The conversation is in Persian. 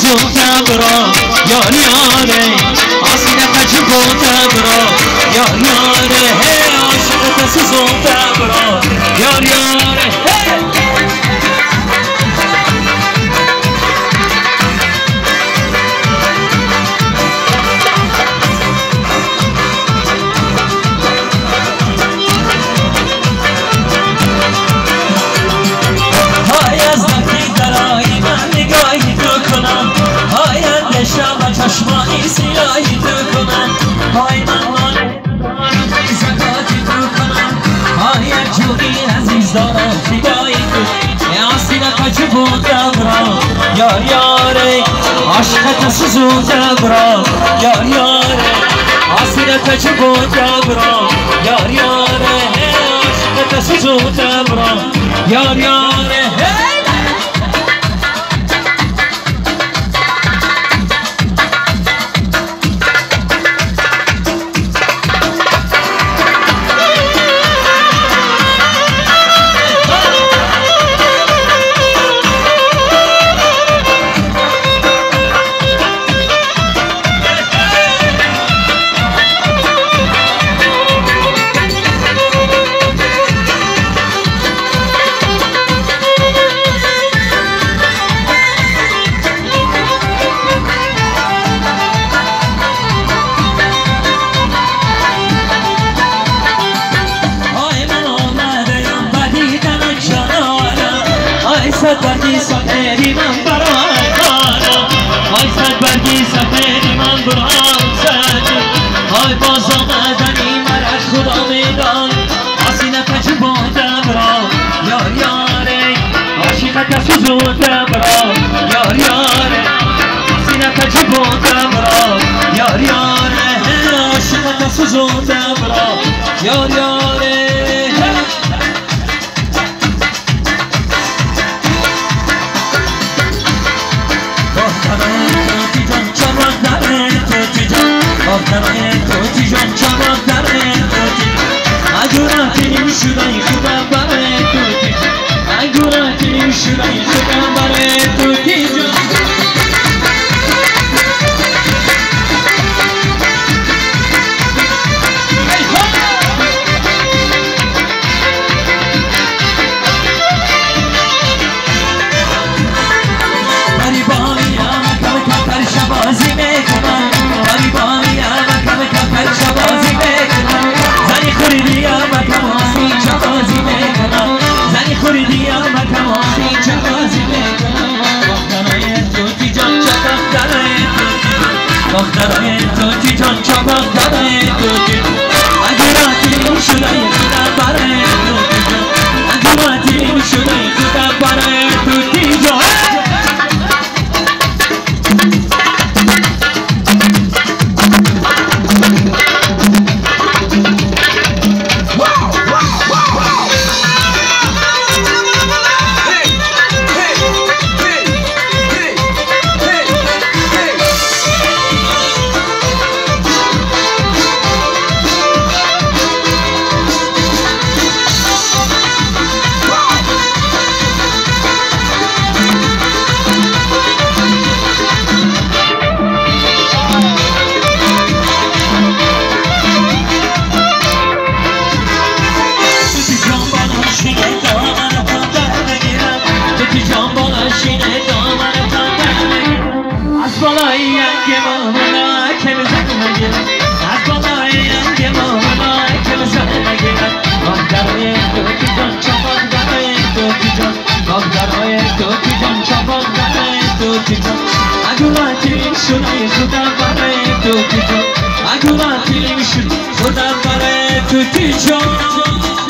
سوزم برا یار یاره آسیده تجربه برا یار یاره عاشق سوزم برا یار یاره چشمایی سیاهی تو کنم های من مانه دارم ای زکاتی تو کنم های جوری عزیز دارم فدایی تو آسیده کچه بودم را یار یاره عاشقت سوزودم را یار یاره آسیده کچه بودم را یار یاره عاشقت سوزودم را یار یاره برگی سفری من برای خانم های صد برگی سفری من برای سجی های باز آمدنی مرد خدا میدان آسینه تجربه برا یار یاره عاشقت سوزوده برا یار یاره آسینه تجربه برا یار یاره عاشقت سوزوده برا یار یاره آفتنای توتی جان چمن داره توتی اگرم کنیم شدای خودم بره توتی اگرم کنیم شدای خودم بره توتی جان دخترای توتی جان چاپاق داره توتی اگراتی شدای خودم بره توتی جان اگراتی شدای خودم بره توتی جان شدای خودم برای توتی جان اگه من تیلیم شد خودم برای توتی جان